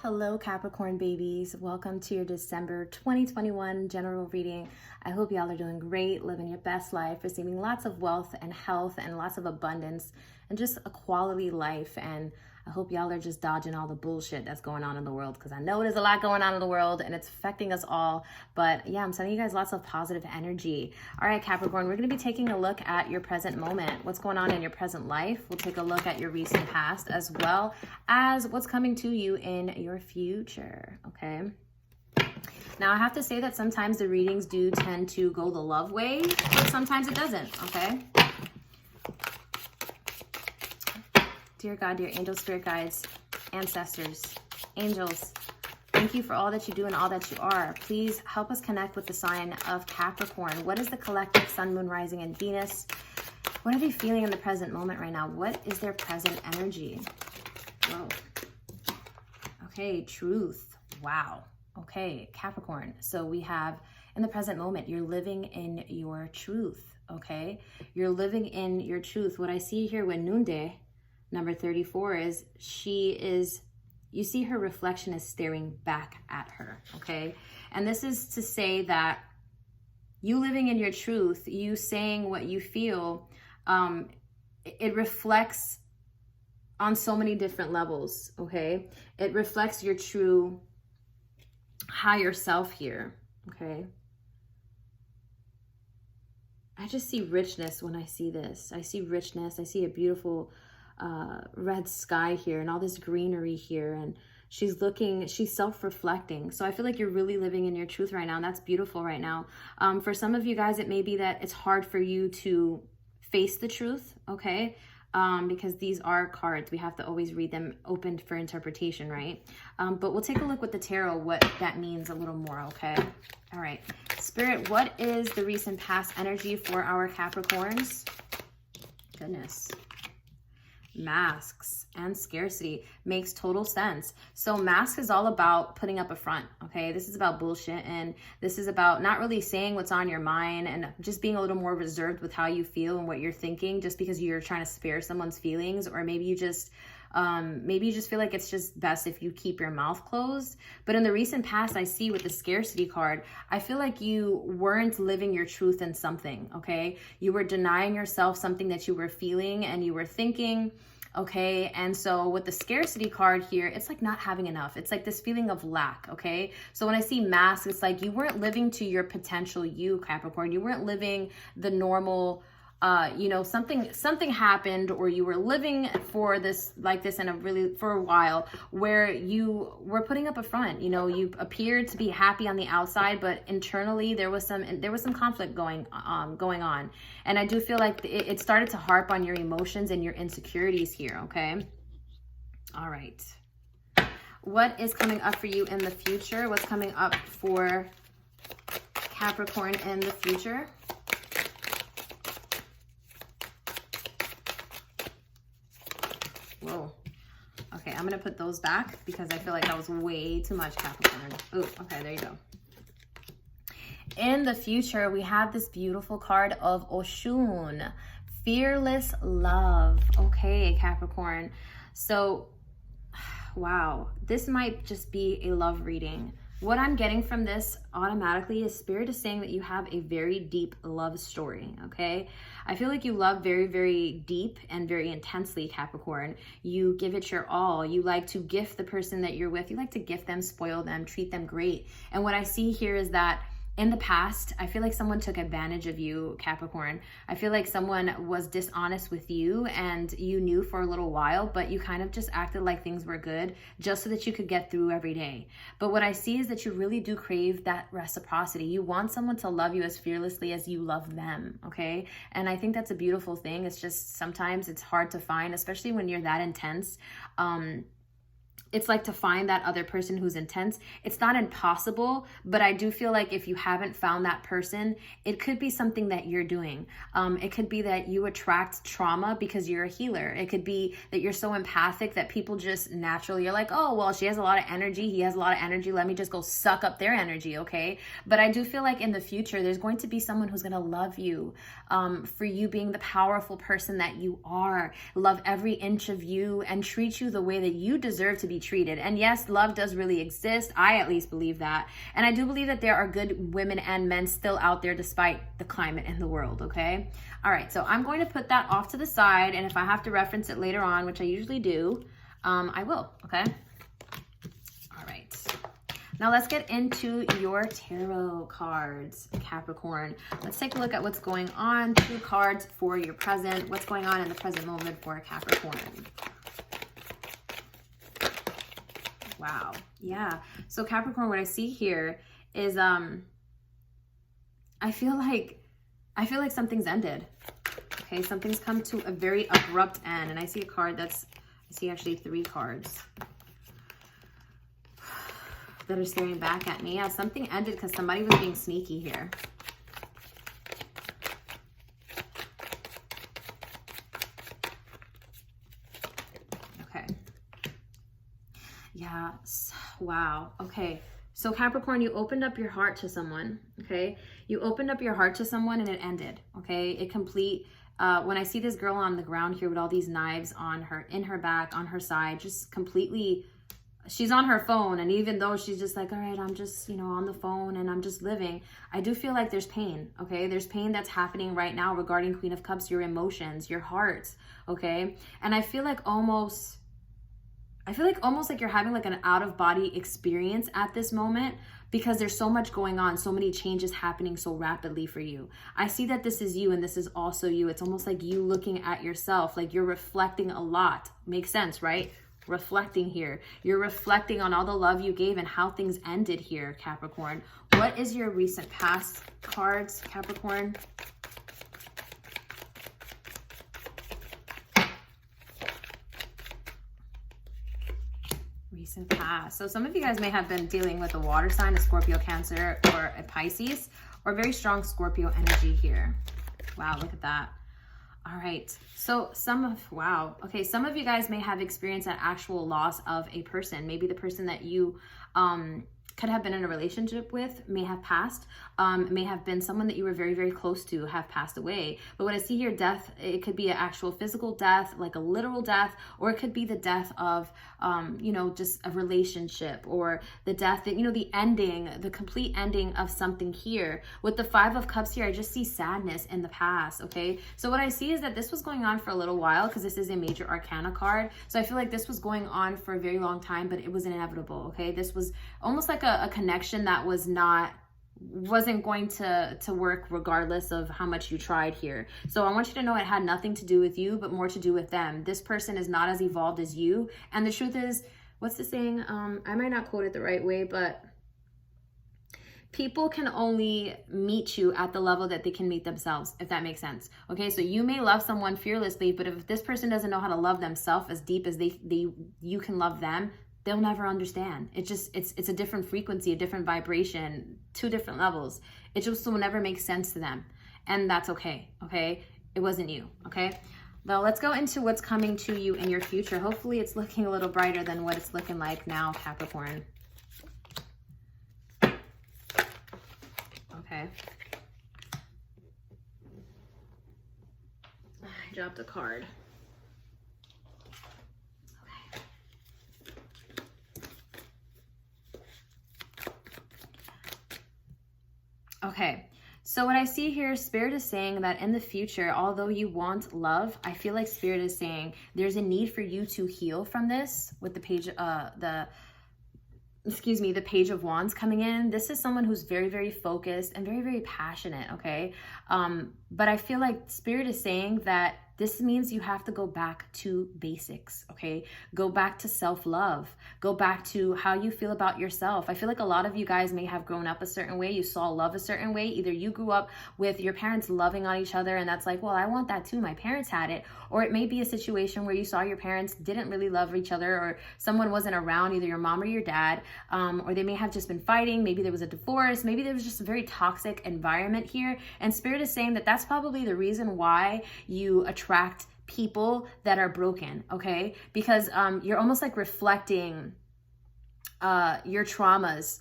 Hello, Capricorn babies. Welcome to your December 2021 general reading. I hope y'all are doing great, living your best life, receiving lots of wealth and health and lots of abundance and just a quality life. And I hope y'all are just dodging all the bullshit that's going on in the world, because I know there's a lot going on in the world and it's affecting us all. But yeah, I'm sending you guys lots of positive energy. All right, Capricorn, we're going to be taking a look at your present moment. What's going on in your present life? We'll take a look at your recent past as well as what's coming to you in your future, okay? Now, I have to say that sometimes the readings do tend to go the love way, but sometimes it doesn't, okay? Dear God, dear angels, spirit guides, ancestors, angels, thank you for all that you do and all that you are. Please help us connect with the sign of Capricorn. What is the collective sun, moon, rising, and Venus? What are they feeling in the present moment right now? What is their present energy? Whoa. Okay, truth. Wow. Okay, Capricorn. So we have in the present moment, you're living in your truth, okay? You're living in your truth. What I see here with Nunde, number 34, is you see her reflection is staring back at her, okay? And this is to say that you living in your truth, you saying what you feel, it reflects on so many different levels, okay? It reflects your true higher self here, okay? I just see richness when I see this. I see richness. I see a beautiful red sky here and all this greenery here, and she's self-reflecting. So I feel like you're really living in your truth right now, and that's beautiful right now. For some of you guys, it may be that it's hard for you to face the truth, okay? Because these are cards. We have to always read them open for interpretation, right? But we'll take a look with the tarot, what that means a little more, okay? All right. Spirit, what is the recent past energy for our Capricorns? Goodness. Masks and scarcity makes total sense. So mask is all about putting up a front, okay? This is about bullshit, and this is about not really saying what's on your mind and just being a little more reserved with how you feel and what you're thinking, just because you're trying to spare someone's feelings, or maybe you just feel like it's just best if you keep your mouth closed. But in the recent past, I see with the scarcity card, I feel like you weren't living your truth in something, okay? You were denying yourself something that you were feeling and you were thinking, okay? And so with the scarcity card here, it's like not having enough. It's like this feeling of lack, okay? So when I see mask, it's like you weren't living to your potential you, Capricorn. You weren't living the normal, something happened, or you were living for this, like this for a while, where you were putting up a front. You appeared to be happy on the outside, but internally there was some conflict going on. And I do feel like it started to harp on your emotions and your insecurities here, okay? All right. What is coming up for you in the future? What's coming up for Capricorn in the future? Whoa. Okay, I'm going to put those back because I feel like that was way too much, Capricorn. Oh, okay, there you go. In the future, we have this beautiful card of Oshun, fearless love. Okay, Capricorn. So, wow, this might just be a love reading. What I'm getting from this automatically is Spirit is saying that you have a very deep love story, okay? I feel like you love very, very deep and very intensely, Capricorn. You give it your all. You like to gift the person that you're with. You like to gift them, spoil them, treat them great. And what I see here is that in the past, I feel like someone took advantage of you, Capricorn. I feel like someone was dishonest with you and you knew for a little while, but you kind of just acted like things were good just so that you could get through every day. But what I see is that you really do crave that reciprocity. You want someone to love you as fearlessly as you love them, okay? And I think that's a beautiful thing. It's just sometimes it's hard to find, especially when you're that intense. It's like to find that other person who's intense. It's not impossible, but I do feel like if you haven't found that person, it could be something that you're doing. It could be that you attract trauma because you're a healer. It could be that you're so empathic that people just naturally are like, oh, well, she has a lot of energy. He has a lot of energy. Let me just go suck up their energy, okay? But I do feel like in the future, there's going to be someone who's going to love you for you being the powerful person that you are, love every inch of you, and treat you the way that you deserve to to be treated. And yes, love does really exist. I at least believe that. And I do believe that there are good women and men still out there despite the climate in the world, okay? All right, so I'm going to put that off to the side, and if I have to reference it later on, which I usually do, I will, okay? All right. Now let's get into your tarot cards, Capricorn. Let's take a look at what's going on. 2 cards for your present. What's going on in the present moment for Capricorn? Wow. Yeah. So Capricorn, what I see here is I feel like something's ended. Okay, something's come to a very abrupt end. And I see a card I see actually 3 cards that are staring back at me. Yeah, something ended because somebody was being sneaky here. Okay. Yeah. Wow. Okay. So Capricorn, you opened up your heart to someone. Okay. You opened up your heart to someone and it ended. Okay. When I see this girl on the ground here with all these knives in her back, on her side, just completely, she's on her phone. And even though she's just like, all right, I'm just, on the phone and I'm just living, I do feel like there's pain. Okay. There's pain that's happening right now regarding Queen of Cups, your emotions, your heart. Okay. And I feel like almost like you're having like an out of body experience at this moment, because there's so much going on, so many changes happening so rapidly for you. I see that this is you and this is also you. It's almost like you looking at yourself, like you're reflecting a lot. Makes sense, right? Reflecting here. You're reflecting on all the love you gave and how things ended here, Capricorn. What is your recent past cards, Capricorn? Recent past. So some of you guys may have been dealing with a water sign, a Scorpio, Cancer, or a Pisces, or very strong Scorpio energy here. Wow, look at that. All right. So some of you guys may have experienced an actual loss of a person. Maybe the person that you could have been in a relationship with may have passed, may have been someone that you were very, very close to have passed away. But what I see here, death, it could be an actual physical death, like a literal death, or it could be the death of, just a relationship, or the death that, the ending, the complete ending of something here. With the 5 of Cups here, I just see sadness in the past, okay? So what I see is that this was going on for a little while, because this is a major arcana card. So I feel like this was going on for a very long time, but it was inevitable, okay? This was almost like a connection that wasn't going to work regardless of how much you tried here. So I want you to know it had nothing to do with you, but more to do with them. This person is not as evolved as you. And the truth is, what's the saying? I might not quote it the right way, but people can only meet you at the level that they can meet themselves, if that makes sense. Okay, so you may love someone fearlessly, but if this person doesn't know how to love themselves as deep as you can love them, they'll never understand. It's a different frequency, a different vibration, 2 different levels. It just will never make sense to them. And that's okay, okay? It wasn't you, okay? Well, let's go into what's coming to you in your future. Hopefully it's looking a little brighter than what it's looking like now, Capricorn. Okay. I dropped a card. Okay, so what I see here, Spirit is saying that in the future, although you want love, I feel like Spirit is saying there's a need for you to heal from this with the page, the Page of Wands coming in. This is someone who's very, very focused and very, very passionate, okay? But I feel like Spirit is saying that this means you have to go back to basics, okay? Go back to self-love. Go back to how you feel about yourself. I feel like a lot of you guys may have grown up a certain way. You saw love a certain way. Either you grew up with your parents loving on each other and that's like, well, I want that too. My parents had it. Or it may be a situation where you saw your parents didn't really love each other, or someone wasn't around, either your mom or your dad, or they may have just been fighting. Maybe there was a divorce. Maybe there was just a very toxic environment here. And Spirit is saying that that's probably the reason why you attract people that are broken, okay? Because you're almost like reflecting your traumas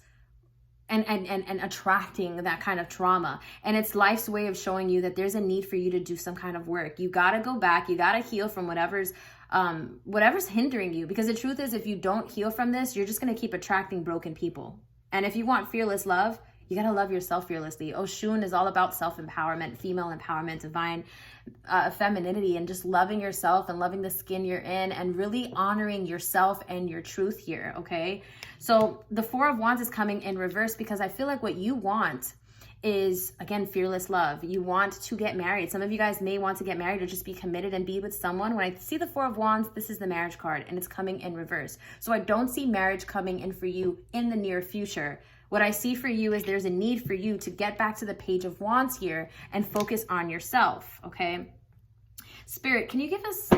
and attracting that kind of trauma. And it's life's way of showing you that there's a need for you to do some kind of work. You got to go back. You got to heal from whatever's hindering you. Because the truth is, if you don't heal from this, you're just going to keep attracting broken people. And if you want fearless love, you got to love yourself fearlessly. Oshun is all about self-empowerment, female empowerment, divine femininity, and just loving yourself and loving the skin you're in and really honoring yourself and your truth here, okay? So the Four of Wands is coming in reverse because I feel like what you want is, again, fearless love. You want to get married. Some of you guys may want to get married or just be committed and be with someone. When I see the Four of Wands, this is the marriage card and it's coming in reverse. So I don't see marriage coming in for you in the near future. What I see for you is there's a need for you to get back to the Page of Wands here and focus on yourself, okay? Spirit, can you give us,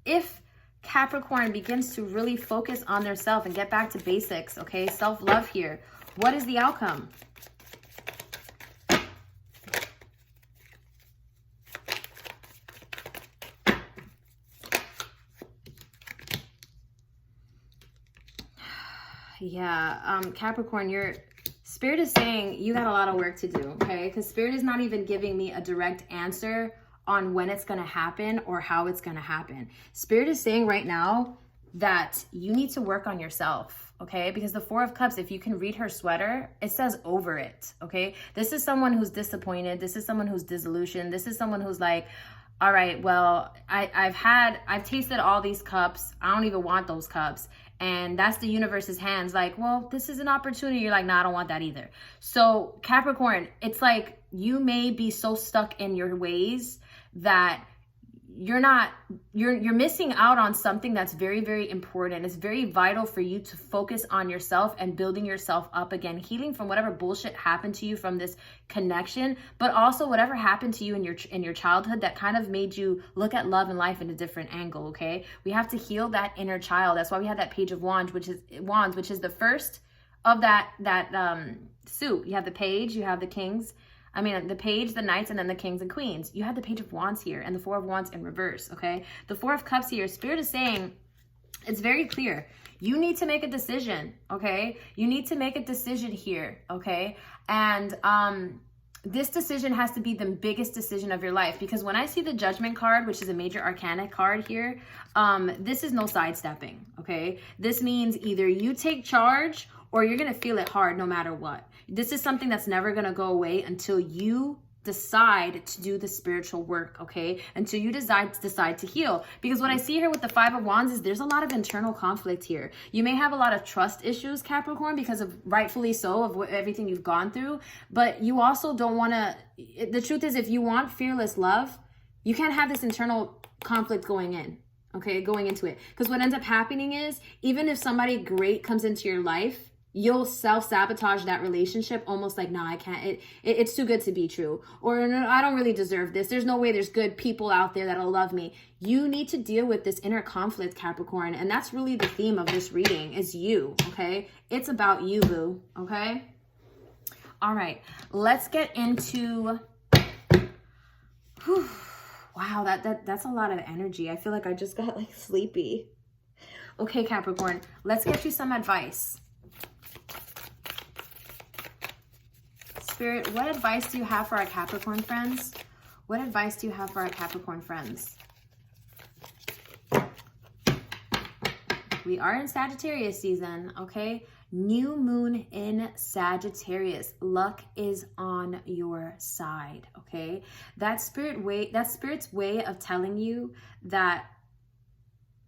if Capricorn begins to really focus on their self and get back to basics, okay? Self-love here. What is the outcome? Yeah, Capricorn, your Spirit is saying you got a lot of work to do, okay? Because Spirit is not even giving me a direct answer on when it's going to happen or how it's going to happen. Spirit is saying right now that you need to work on yourself, okay? Because the Four of Cups, if you can read her sweater, it says over it, okay? This is someone who's disappointed. This is someone who's disillusioned. This is someone who's like, all right, well, I've tasted all these cups. I don't even want those cups. And that's the universe's hands like, well, this is an opportunity. You're like, no, I don't want that either. So Capricorn, it's like you may be so stuck in your ways that you're missing out on something that's very, very important. It's very vital for you to focus on yourself and building yourself up again, healing from whatever bullshit happened to you from this connection, but also whatever happened to you in your childhood that kind of made you look at love and life in a different angle, okay? We have to heal that inner child. That's why we have that Page of Wands, which is the first of that suit. You have the Page, you have the Kings, the Page, the Knights, and then the Kings and Queens. You have the Page of Wands here and the Four of Wands in reverse, okay? The Four of Cups here, Spirit is saying, it's very clear. You need to make a decision, okay? You need to make a decision here, okay? And this decision has to be the biggest decision of your life, because when I see the Judgment card, which is a major arcana card here, this is no sidestepping, okay? This means either you take charge or you're going to feel it hard no matter what. This is something that's never going to go away until you decide to do the spiritual work, okay? Until you decide to heal. Because what I see here with the Five of Wands is there's a lot of internal conflict here. You may have a lot of trust issues, Capricorn, because of, rightfully so, of everything you've gone through. But you also don't want to, the truth is, if you want fearless love, you can't have this internal conflict going in. Okay, going into it. Because what ends up happening is, even if somebody great comes into your life, you'll self-sabotage that relationship, almost like, no, I can't, it's too good to be true. Or, no, I don't really deserve this. There's no way there's good people out there that'll love me. You need to deal with this inner conflict, Capricorn. And that's really the theme of this reading, is you, okay? It's about you, boo, okay? All right, let's get into... Whew. Wow, that's a lot of energy. I feel like I just got like sleepy. Okay, Capricorn, let's get you some advice. Spirit, what advice do you have for our Capricorn friends? What advice do you have for our Capricorn friends? We are in Sagittarius season, okay? New moon in Sagittarius. Luck is on your side, okay? That's Spirit's way of telling you that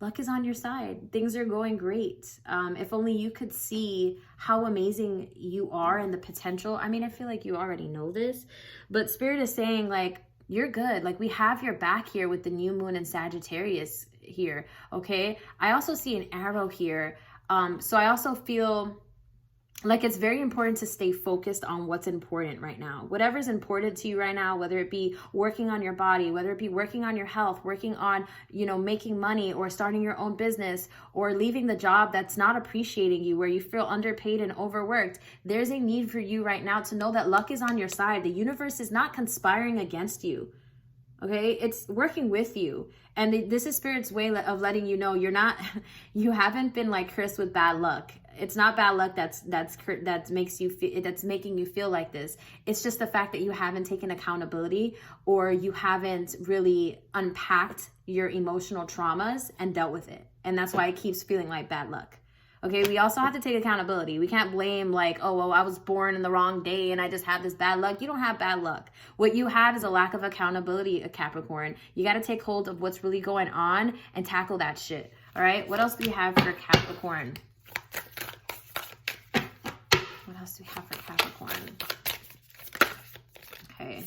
luck is on your side. Things are going great. If only you could see how amazing you are and the potential. I mean, I feel like you already know this, but Spirit is saying, like, you're good. Like, we have your back here with the new moon in Sagittarius here, okay? I also see an arrow here. So I also feel like it's very important to stay focused on what's important right now. Whatever's important to you right now, whether it be working on your body, whether it be working on your health, working on, making money, or starting your own business, or leaving the job that's not appreciating you, where you feel underpaid and overworked. There's a need for you right now to know that luck is on your side. The universe is not conspiring against you. Okay, it's working with you. And this is Spirit's way of letting you know you haven't been like Chris with bad luck. it's not bad luck that's making you feel like this. It's just the fact that you haven't taken accountability, or you haven't really unpacked your emotional traumas and dealt with it. And that's why it keeps feeling like bad luck. Okay, we also have to take accountability. We can't blame like, oh, well, I was born in the wrong day and I just have this bad luck. You don't have bad luck. What you have is a lack of accountability, a Capricorn. You got to take hold of what's really going on and tackle that shit. All right, what else do we have for Capricorn? What else do we have for Capricorn? Okay,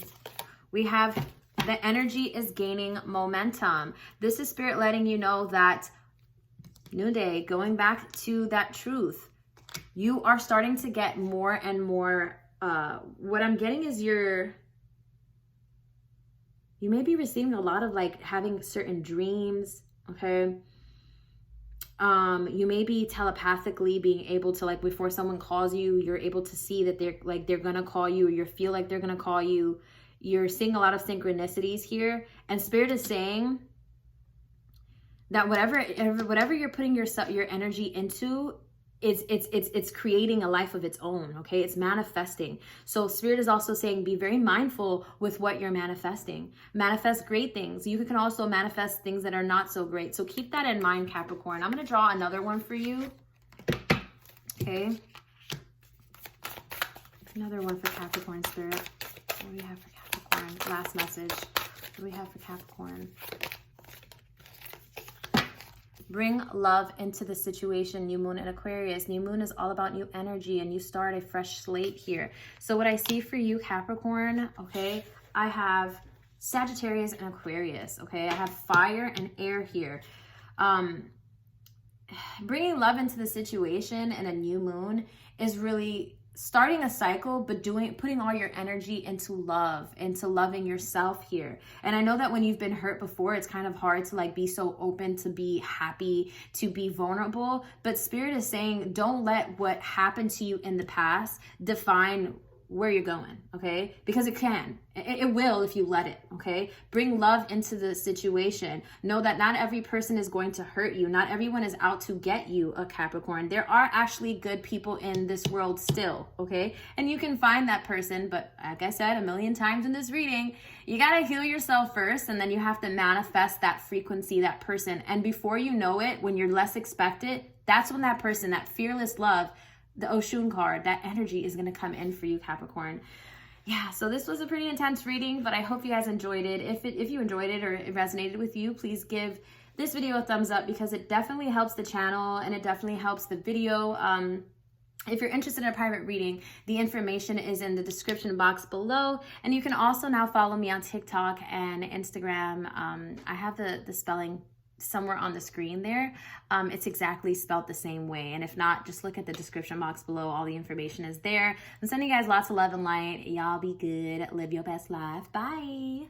we have the energy is gaining momentum. This is Spirit letting you know that new day, going back to that truth, you are starting to get more and more. What I'm getting is you may be receiving a lot of like having certain dreams. Okay. You may be telepathically being able to, like, before someone calls you, you're able to see that they're gonna call you, or you feel like they're gonna call you. You're seeing a lot of synchronicities here, and Spirit is saying that whatever you're putting your energy into, it's creating a life of its own. Okay, it's manifesting. So Spirit is also saying, be very mindful with what you're manifesting. Manifest great things. You can also manifest things that are not so great. So keep that in mind, Capricorn. I'm going to draw another one for you. Okay, another one for Capricorn, Spirit. What do we have for Capricorn? Last message. What do we have for Capricorn? Bring love into the situation, new moon and Aquarius. New moon is all about new energy, and you start a fresh slate here. So what I see for you, Capricorn, okay, I have Sagittarius and Aquarius, okay? I have fire and air here. Bringing love into the situation and a new moon is really starting a cycle, but putting all your energy into love, into loving yourself here. And I know that when you've been hurt before, it's kind of hard to like be so open, to be happy, to be vulnerable. But Spirit is saying, don't let what happened to you in the past define where you're going, okay? Because it can. It will if you let it, okay? Bring love into the situation. Know that not every person is going to hurt you. Not everyone is out to get you, a Capricorn. There are actually good people in this world still, okay? And you can find that person, but like I said a million times in this reading, you got to heal yourself first, and then you have to manifest that frequency, that person. And before you know it, when you're less expected, that's when that person, that fearless love, the Oshun card, that energy is going to come in for you, Capricorn. Yeah, so this was a pretty intense reading, but I hope you guys enjoyed it. If you enjoyed it or it resonated with you, please give this video a thumbs up, because it definitely helps the channel and it definitely helps the video. If you're interested in a private reading, the information is in the description box below. And you can also now follow me on TikTok and Instagram. I have the spelling somewhere on the screen there. It's exactly spelled the same way. And if not, just look at the description box below. All the information is there. I'm sending you guys lots of love and light. Y'all be good. Live your best life. Bye.